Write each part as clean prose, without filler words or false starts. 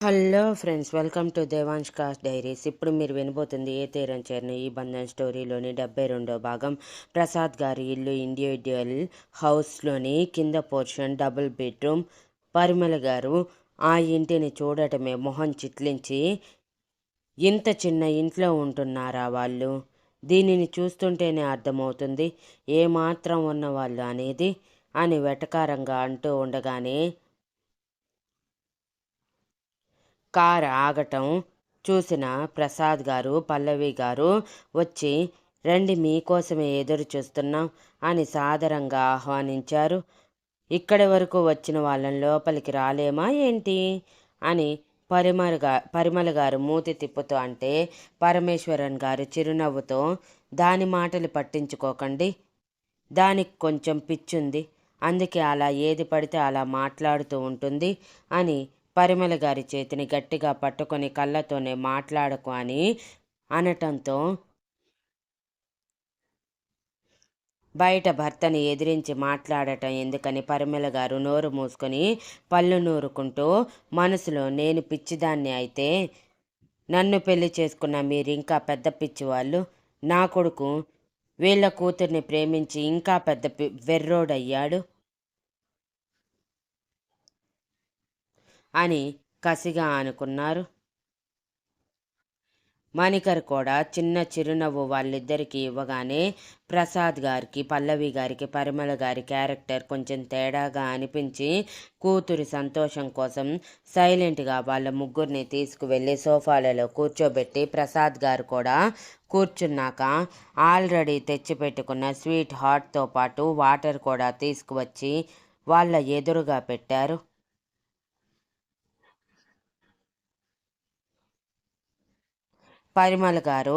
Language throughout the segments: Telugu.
Hello friends, welcome to Devansh cost diaries. ఇప్పుడు మీరు వినబోతుంది ఏ తీరం చేరిన ఈ బంధం స్టోరీలోని 72వ భాగం. ప్రసాద్ గారి ఇల్లు ఇండివిజువల్ హౌస్లోని కింద పోర్షన్ డబుల్ బెడ్రూమ్. పరిమళ గారు ఆ ఇంటిని చూడటమే మొహం చిట్లించి, ఇంత చిన్న ఇంట్లో ఉంటున్నారా వాళ్ళు? దీనిని చూస్తుంటేనే అర్థమవుతుంది ఏమాత్రం ఉన్నవాళ్ళు అనేది అని వెటకారంగా అంటూ ఉండగానే కారు ఆగటం చూసిన ప్రసాద్ గారు, పల్లవి గారు వచ్చి, రండి మీకోసమే ఎదురు చూస్తున్నాం అని సాదరంగా ఆహ్వానించారు. ఇక్కడి వరకు వచ్చిన వాళ్ళని లోపలికి రాలేమా ఏంటి అని పరిమళ గారు మూతి తిప్పుతూ అంటే, పరమేశ్వరన్ గారు చిరునవ్వుతో, దాని మాటలు పట్టించుకోకండి, దానికి కొంచెం పిచ్చుంది, అందుకే అలా ఏది పడితే అలా మాట్లాడుతూ ఉంటుంది అని పరిమళ గారి చేతిని గట్టిగా పట్టుకొని కళ్ళతోనే మాట్లాడకు అని అనటంతో బయట భర్తని ఎదిరించి మాట్లాడటం ఎందుకని పరిమళ గారు నోరు మూసుకొని పళ్ళు నూరుకుంటూ మనసులో, నేను పిచ్చిదాన్ని అయితే నన్ను పెళ్లి చేసుకున్న మీరింకా పెద్ద పిచ్చివాళ్ళు, నా కొడుకు వీళ్ళ కూతుర్ని ప్రేమించి ఇంకా పెద్ద వెర్రోడయ్యాడు అని కసిగా అనుకున్నారు. మణికర్ కూడా చిన్న చిరునవ్వు వాళ్ళిద్దరికీ ఇవ్వగానే ప్రసాద్ గారికి, పల్లవి గారికి పరిమళ గారి క్యారెక్టర్ కొంచెం తేడాగా అనిపించి కూతురి సంతోషం కోసం సైలెంట్గా వాళ్ళ ముగ్గురిని తీసుకువెళ్ళి సోఫాలలో కూర్చోబెట్టి, ప్రసాద్ గారు కూడా కూర్చున్నాక ఆల్రెడీ తెచ్చిపెట్టుకున్న స్వీట్ హాట్తో పాటు వాటర్ కూడా తీసుకువచ్చి వాళ్ళ ఎదురుగా పెట్టారు. పరిమళ గారు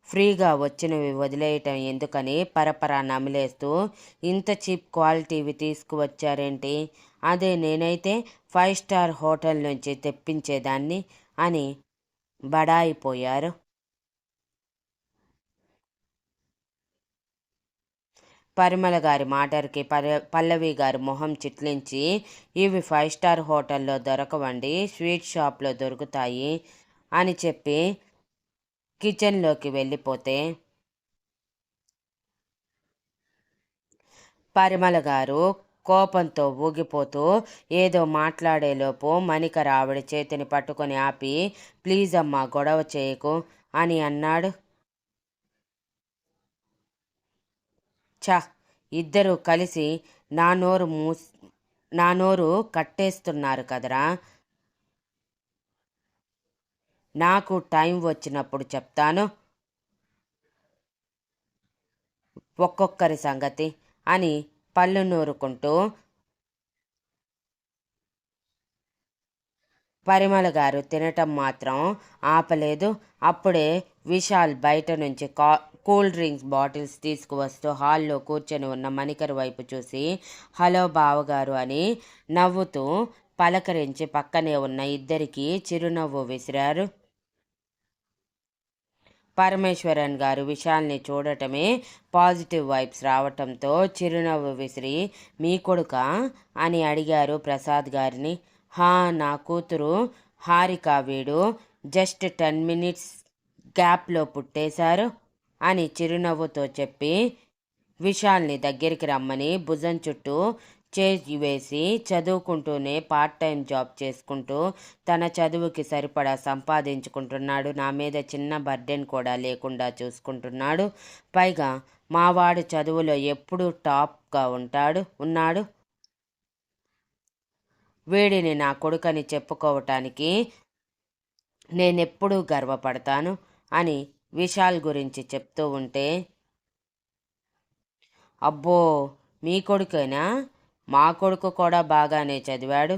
ఫ్రీగా వచ్చినవి వదిలేయటం ఎందుకని పరపరా నమిలేస్తూ, ఇంత చీప్ క్వాలిటీవి తీసుకువచ్చారేంటి, అదే నేనైతే 5 స్టార్ హోటల్ నుంచి తెప్పించేదాన్ని అని బడాయిపోయారు. పరిమళ గారి మాటలకి పల్లవి గారి మొహం చిట్లించి, ఇవి 5 స్టార్ హోటల్లో దొరకవండి, స్వీట్ షాప్లో దొరుకుతాయి అని చెప్పి కిచెన్లోకి వెళ్ళిపోతే, పరిమళ గారు కోపంతో ఊగిపోతూ ఏదో మాట్లాడేలోపు మణికర్ ఆవిడ చేతిని పట్టుకొని ఆపి, ప్లీజ్ అమ్మా గొడవ చేయకు అని అన్నాడు. ఛ, ఇద్దరూ కలిసి నా నోరు కట్టేస్తున్నారు కదరా, నాకు టైం వచ్చినప్పుడు చెప్తాను ఒక్కొక్కరి సంగతి అని పళ్ళు నూరుకుంటూ పరిమళ గారు తినటం మాత్రం ఆపలేదు. అప్పుడే విశాల్ బయట నుంచి కూల్ డ్రింక్స్ బాటిల్స్ తీసుకువస్తూ హాల్లో కూర్చొని ఉన్న మణికర్ వైపు చూసి, హలో బావగారు అని నవ్వుతూ పలకరించి పక్కనే ఉన్న ఇద్దరికీ చిరునవ్వు విసిరారు. పరమేశ్వరన్ గారు విశాల్ని చూడటమే పాజిటివ్ వైబ్స్ రావటంతో చిరునవ్వు విసిరి, మీ కొడుకా అని అడిగారు ప్రసాద్ గారిని. హా, నా కూతురు హారిక, వీడు జస్ట్ 10 minutes గ్యాప్లో పుట్టేశారు అని చిరునవ్వుతో చెప్పి విశాల్ని దగ్గరికి రమ్మని భుజం చుట్టూ చేయి వేసి, చదువుకుంటూనే పార్ట్ టైం జాబ్ చేసుకుంటూ తన చదువుకి సరిపడా సంపాదించుకుంటున్నాడు, నా మీద చిన్న బర్డెన్ కూడా లేకుండా చూసుకుంటున్నాడు, పైగా మావాడు చదువులో ఎప్పుడూ టాప్గా ఉన్నాడు, వీడిని నా కొడుకని చెప్పుకోవటానికి నేనెప్పుడూ గర్వపడతాను అని విశాల్ గురించి చెప్తూ ఉంటే, అబ్బో మీ కొడుకేనా, మా కొడుకు కూడా బాగానే చదివాడు,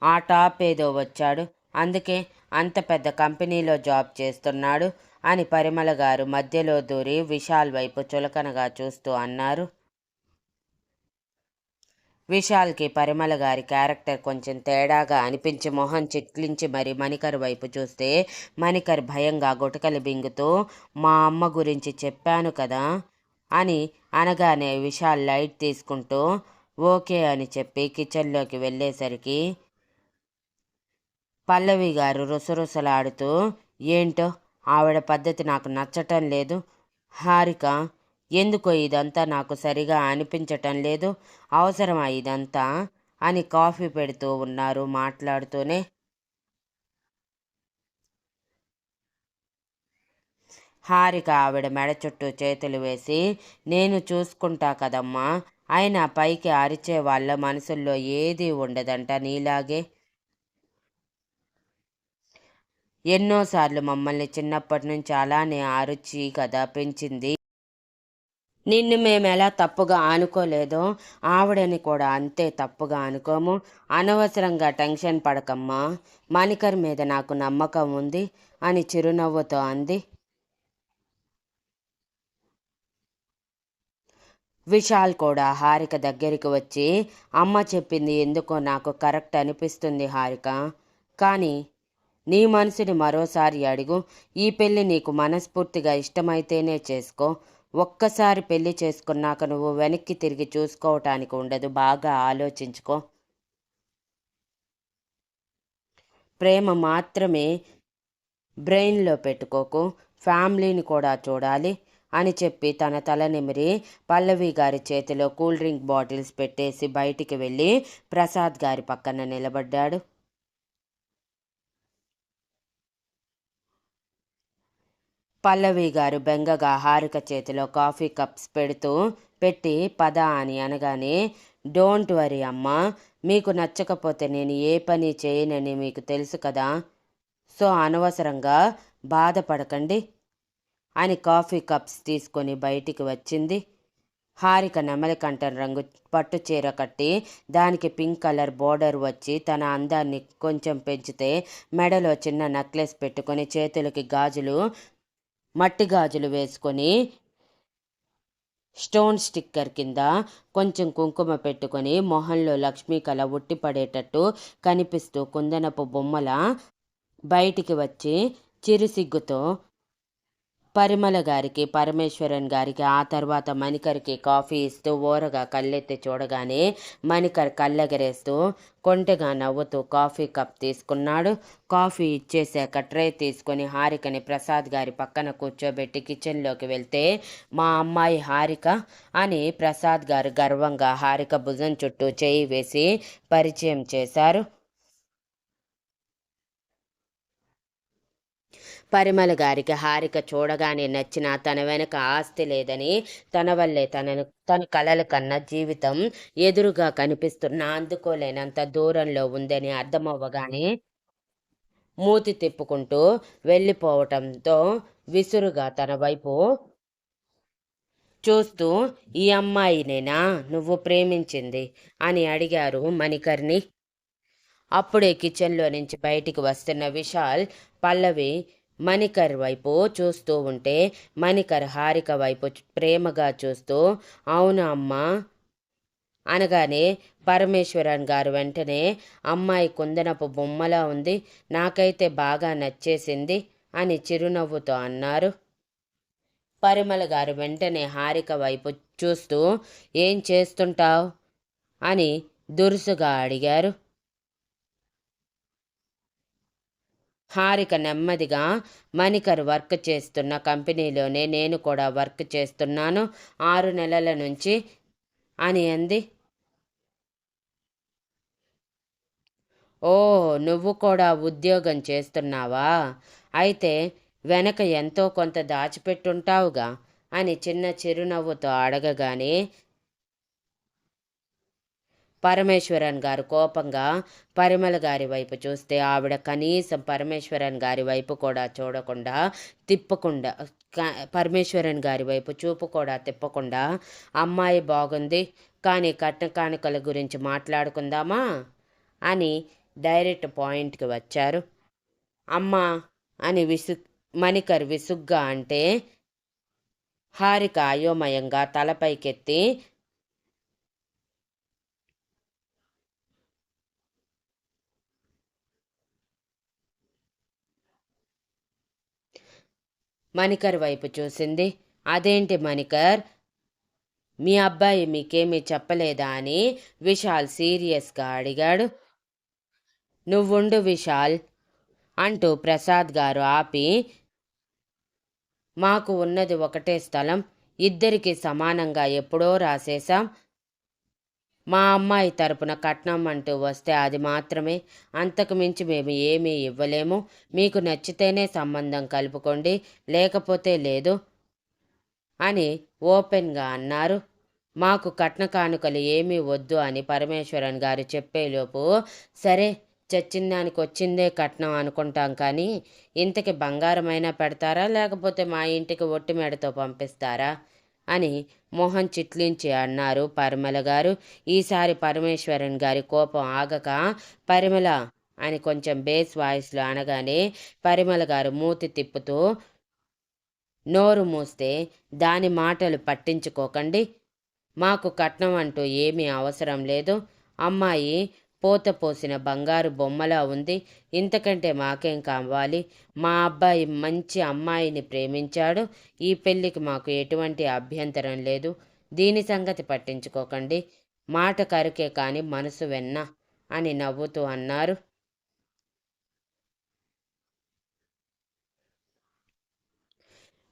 ఆ టాప్ ఏదో వచ్చాడు, అందుకే అంత పెద్ద కంపెనీలో జాబ్ చేస్తున్నాడు అని పరిమళ గారు మధ్యలో దూరి విశాల్ వైపు చులకనగా చూస్తూ అన్నారు. విశాల్కి పరిమళ గారి క్యారెక్టర్ కొంచెం తేడాగా అనిపించి మొహం చిట్లించి మరి మణికర్ వైపు చూస్తే, మణికర్ భయంగా గుటకలు బింగుతూ, మా అమ్మ గురించి చెప్పాను కదా అని అనగానే విశాల్ లైట్ తీసుకుంటూ ఓకే అని చెప్పి కిచెన్లోకి వెళ్ళేసరికి పల్లవి గారు రుసరుసలాడుతూ, ఏంటో ఆవిడ పద్ధతి నాకు నచ్చటం లేదు. హారిక, ఎందుకో ఇదంతా నాకు సరిగా అనిపించటం లేదు. అవసరమా ఇదంతా అని కాఫీ పెడుతూ ఉన్నారు మాట్లాడుతూనే. హారిక ఆవిడ మెడ చుట్టూ చేతులు వేసి, నేను చూసుకుంటా కదమ్మా. అయినా పైకి అరిచే వాళ్ళ మనసుల్లో ఏదీ ఉండదంట నీలాగే. ఎన్నోసార్లు మమ్మల్ని చిన్నప్పటి నుంచి అలానే అరుచి కదా పెంచింది. నిన్ను మేమెలా తప్పుగా అనుకోలేదో ఆవిడని కూడా అంతే తప్పుగా అనుకోము. అనవసరంగా టెన్షన్ పడకమ్మా. మణికర్ మీద నాకు నమ్మకం ఉంది అని చిరునవ్వుతో అంది. విశాల్ కూడా హారిక దగ్గరికి వచ్చి, అమ్మ చెప్పింది ఎందుకో నాకు కరెక్ట్ అనిపిస్తుంది హారిక. కానీ నీ మనసుని మరోసారి అడుగు. ఈ పెళ్ళి నీకు మనస్ఫూర్తిగా ఇష్టమైతేనే చేసుకో. ఒక్కసారి పెళ్లి చేసుకున్నాక నువ్వు వెనక్కి తిరిగి చూసుకోవటానికి ఉండదు. బాగా ఆలోచించుకో. ప్రేమ మాత్రమే బ్రెయిన్లో పెట్టుకోకు, ఫ్యామిలీని కూడా చూడాలి అని చెప్పి తన తల నిమిరి పల్లవి గారి చేతిలో కూల్ డ్రింక్ బాటిల్స్ పెట్టేసి బయటికి వెళ్ళి ప్రసాద్ గారి పక్కన నిలబడ్డాడు. పల్లవి గారు బెంగగా హారిక చేతిలో కాఫీ కప్స్ పెట్టి పద అని అనగానే, డోంట్ వరీ అమ్మా. మీకు నచ్చకపోతే నేను ఏ పని చేయనని మీకు తెలుసు కదా. సో అనవసరంగా బాధపడకండి అని కాఫీ కప్స్ తీసుకొని బయటికి వచ్చింది. హారిక నెమలికంఠం రంగు పట్టు చీర కట్టి దానికి పింక్ కలర్ బోర్డర్ వచ్చి తన అందాన్ని కొంచెం పెంచితే మెడలో చిన్న నెక్లెస్ పెట్టుకొని చేతులకి మట్టి గాజులు వేసుకొని స్టోన్ స్టిక్కర్ కింద కొంచెం కుంకుమ పెట్టుకొని మొహంలో లక్ష్మీ కళ ఉట్టిపడేటట్టు కనిపిస్తూ కుందనపు బొమ్మల బయటికి వచ్చి చిరుసిగ్గుతో పరిమళ గారికి, పరమేశ్వరన్ గారికి, ఆ తర్వాత మణికర్కి కాఫీ ఇస్తూ ఓరగా కళ్ళెత్తి చూడగానే మణికర్ కళ్ళెగరేస్తూ కొంటెగా నవ్వుతూ కాఫీ కప్ తీసుకున్నాడు. కాఫీ ఇచ్చేసాక ట్రే తీసుకొని హారికని ప్రసాద్ గారి పక్కన కూర్చోబెట్టి కిచెన్లోకి వెళ్తే, మా అమ్మాయి హారిక అని ప్రసాద్ గారు గర్వంగా హారిక భుజం చుట్టూ చేయి వేసి పరిచయం చేశారు. పరిమళ గారికి హారిక చూడగానే నచ్చిన తన వెనక ఆస్తి లేదని, తన వల్లే తన కలల కన్నా జీవితం ఎదురుగా కనిపిస్తున్న అందుకోలేనంత దూరంలో ఉందని అర్థమవ్వగానే మూతి తిప్పుకుంటూ వెళ్ళిపోవటంతో విసురుగా తన వైపు చూస్తూ, ఈ అమ్మాయినేనా నువ్వు ప్రేమించింది అని అడిగారు మణికర్ని. అప్పుడే కిచెన్లో నుంచి బయటికి వస్తున్న విశాల్, పల్లవి మణికర్ వైపు చూస్తూ ఉంటే మణికర్ హారిక వైపు ప్రేమగా చూస్తూ, అవునా అమ్మా అనగానే పరమేశ్వరన్ గారు వెంటనే, అమ్మాయి కుందనపు బొమ్మలా ఉంది, నాకైతే బాగా నచ్చేసింది అని చిరునవ్వుతో అన్నారు. పరిమళ గారు వెంటనే హారిక వైపు చూస్తూ, ఏం చేస్తుంటావ్ అని దురుసుగా అడిగారు. హారిక నెమ్మదిగా, మణికర్ వర్క్ చేస్తున్న కంపెనీలోనే నేను కూడా వర్క్ చేస్తున్నాను 6 నెలల నుంచి అని అంది. ఓ, నువ్వు కూడా ఉద్యోగం చేస్తున్నావా? అయితే వెనక ఎంతో కొంత దాచిపెట్టుంటావుగా అని చిన్న చిరునవ్వుతో అడగగానే పరమేశ్వరన్ గారు కోపంగా పరిమళ గారి వైపు చూస్తే ఆవిడ కనీసం పరమేశ్వరన్ గారి వైపు కూడా చూడకుండా తిప్పకుండా పరమేశ్వరన్ గారి వైపు చూపు కూడా తిప్పకుండా, అమ్మాయి బాగుంది కానీ కట్న కానుకల గురించి మాట్లాడుకుందామా అని డైరెక్ట్ పాయింట్కి వచ్చారు. అమ్మా అని మణికర్ విసుగ్గా అంటే హారిక అయోమయంగా తలపైకెత్తి, మణికర్ వైపు చూసింది. అదేంటి మణికర్, మీ అబ్బాయి మీకేమీ చెప్పలేదా అని విశాల్ సీరియస్గా అడిగాడు. నువ్వుండు విశాల్ అంటూ ప్రసాద్ గారు ఆపి, మాకు ఉన్నది ఒకటే స్థలం, ఇద్దరికి సమానంగా ఎప్పుడో రాసేశాం. మా అమ్మాయి తరపున కట్నం అంటూ వస్తే అది మాత్రమే, అంతకు మించి మేము ఏమీ ఇవ్వలేము. మీకు నచ్చితేనే సంబంధం కలుపుకోండి, లేకపోతే లేదు అని ఓపెన్గా అన్నారు. మాకు కట్న కానుకలు ఏమీ వద్దు అని పరమేశ్వరన్ గారు చెప్పేలోపు, సరే చచ్చిందానికి వచ్చిందే కట్నం అనుకుంటాం, కానీ ఇంతకి బంగారమైనా పెడతారా, లేకపోతే మా ఇంటికి ఒట్టి మెడతో పంపిస్తారా అని మొహం చిట్లించి అన్నారు పరిమళ గారు. ఈసారి పరమేశ్వరన్ గారి కోపం ఆగక, పరిమళ అని కొంచెం బేస్ వాయిస్లో అనగానే పరిమళ గారు మూతి తిప్పుతూ, నోరు మూస్తే దాని మాటలు పట్టించుకోకండి, మాకు కట్నం అంటూ ఏమీ అవసరం లేదు. అమ్మాయి పోత పోసిన బంగారు బొమ్మలా ఉంది, ఇంతకంటే మాకేం కావాలి. మా అబ్బాయి మంచి అమ్మాయిని ప్రేమించాడు, ఈ పెళ్ళికి మాకు ఎటువంటి అభ్యంతరం లేదు. దీని సంగతి పట్టించుకోకండి. మాట కరుకే కానీ మనసు వెన్న అని నవ్వుతూ అన్నారు.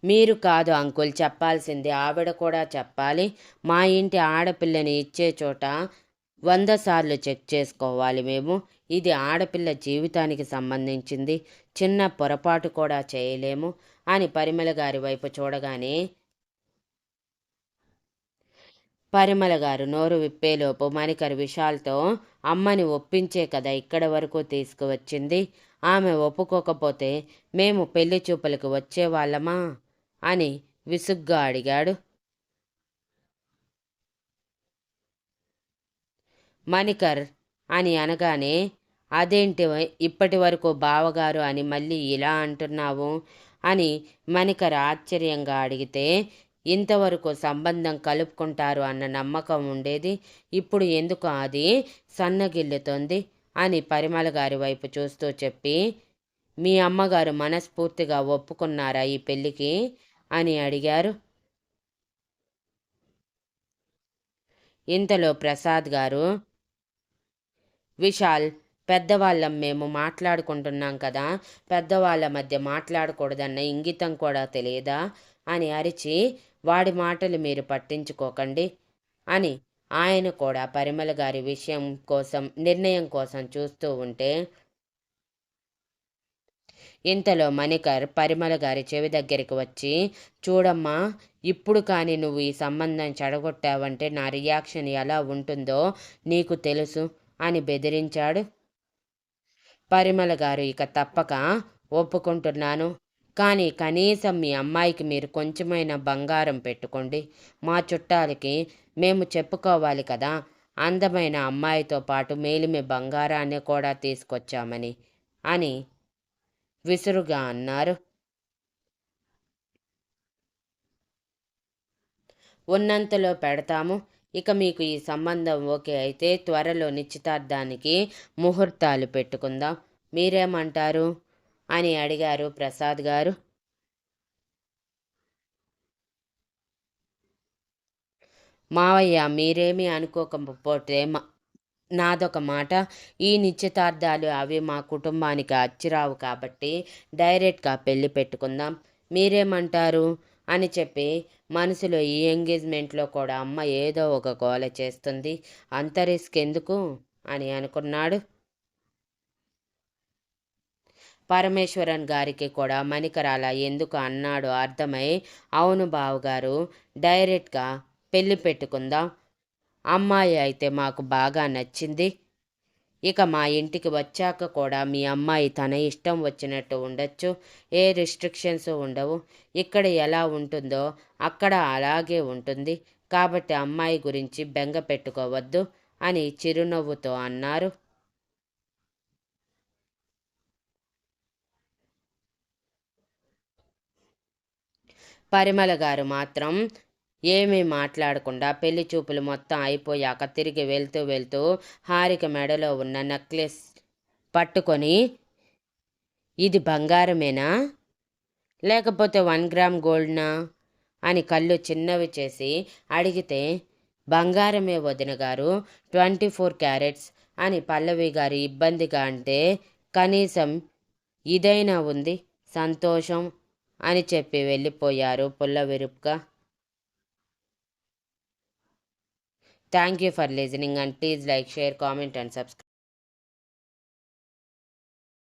మీరు కాదు అంకుల్ చెప్పాల్సింది, ఆవిడ కూడా చెప్పాలి. మా ఇంటి ఆడపిల్లని ఇచ్చే చోట 100 సార్లు చెక్ చేసుకోవాలి మేము. ఇది ఆడపిల్ల జీవితానికి సంబంధించింది, చిన్న పొరపాటు కూడా చేయలేము అని పరిమళ గారి వైపు చూడగానే పరిమళ గారు నోరు విప్పేలోపు మణికర్ విశాల్తో, అమ్మని ఒప్పించే కదా ఇక్కడి వరకు తీసుకువచ్చింది, ఆమె ఒప్పుకోకపోతే మేము పెళ్లి చూపులకు వచ్చేవాళ్ళమా అని విసుగ్గా అడిగాడు. మణికర్ అని అనగానే, అదేంటి ఇప్పటి వరకు బావగారు అని మళ్ళీ ఇలా అంటున్నావు అని మణికర్ ఆశ్చర్యంగా అడిగితే, ఇంతవరకు సంబంధం కలుపుకుంటారు అన్న నమ్మకం ఉండేది, ఇప్పుడు ఎందుకు అది సన్నగిల్లుతోంది అని పరిమళ గారి వైపు చూస్తూ చెప్పి, మీ అమ్మగారు మనస్ఫూర్తిగా ఒప్పుకున్నారా ఈ పెళ్ళికి అని అడిగారు. ఇంతలో ప్రసాద్ గారు, విశాల్, పెద్దవాళ్ళం మేము మాట్లాడుకుంటున్నాం కదా, పెద్దవాళ్ళ మధ్య మాట్లాడకూడదన్న ఇంగితం కూడా తెలియదా అని అరిచి, వాడి మాటలు మీరు పట్టించుకోకండి అని ఆయన కూడా పరిమళ గారి నిర్ణయం కోసం చూస్తూ ఉంటే, ఇంతలో మణికర్ పరిమళ గారి చెవి దగ్గరికి వచ్చి, చూడమ్మా, ఇప్పుడు కానీ నువ్వు ఈ సంబంధం చెడగొట్టావంటే నా రియాక్షన్ ఎలా ఉంటుందో నీకు తెలుసు అని బెదిరించాడు. పరిమళ గారు ఇక తప్పక, ఒప్పుకుంటున్నాను, కానీ కనీసం మీ అమ్మాయికి మీరు కొంచెమైనా బంగారం పెట్టుకోండి, మా చుట్టాలకి మేము చెప్పుకోవాలి కదా, అందమైన అమ్మాయితో పాటు మేలిమి బంగారాన్ని కూడా తీసుకొచ్చామని అని విసురుగా అన్నారు. ఉన్నంతలో పెడతాము, ఇక మీకు ఈ సంబంధం ఓకే అయితే త్వరలో నిశ్చితార్థానికి ముహూర్తాలు పెట్టుకుందాం, మీరేమంటారు అని అడిగారు ప్రసాద్ గారు. మావయ్య, మీరేమీ అనుకోకపోతే నాదొక మాట, ఈ నిశ్చితార్థాలు అవి మా కుటుంబానికి అచ్చిరావు కాబట్టి డైరెక్ట్గా పెళ్ళి పెట్టుకుందాం, మీరేమంటారు అని చెప్పి మనసులో ఈ ఎంగేజ్మెంట్లో కూడా అమ్మ ఏదో ఒక గోల చేస్తుంది, అంత రిస్క్ ఎందుకు అని అనుకున్నాడు. పరమేశ్వరన్ గారికి కూడా మణికర్ అలా ఎందుకు అన్నాడో అర్థమై, అవును బావగారు, డైరెక్ట్గా పెళ్ళి పెట్టుకుందాం, అమ్మాయి అయితే మాకు బాగా నచ్చింది, ఇక మా ఇంటికి వచ్చాక కూడా మీ అమ్మాయి తన ఇష్టం వచ్చినట్టు ఉండొచ్చు, ఏ రిస్ట్రిక్షన్స్ ఉండవు, ఇక్కడ ఎలా ఉంటుందో అక్కడ అలాగే ఉంటుంది, కాబట్టి అమ్మాయి గురించి బెంగ పెట్టుకోవద్దు అని చిరునవ్వుతో అన్నారు. పరిమళ గారు మాత్రం ఏమీ మాట్లాడకుండా పెళ్లి చూపులు మొత్తం అయిపోయాక తిరిగి వెళ్తూ వెళ్తూ హారిక మెడలో ఉన్న నెక్లెస్ పట్టుకొని, ఇది బంగారమేనా లేకపోతే 1 గ్రామ్ గోల్డ్నా అని కళ్ళు చిన్నవి చేసి అడిగితే, బంగారమే వదిన గారు, 24 క్యారెట్స్ అని పల్లవి గారు ఇబ్బందిగా అంటే, కనీసం ఇదైనా ఉంది సంతోషం అని చెప్పి వెళ్ళిపోయారు పుల్లవిరుపుగా. Thank you for listening and please like, share, comment and subscribe.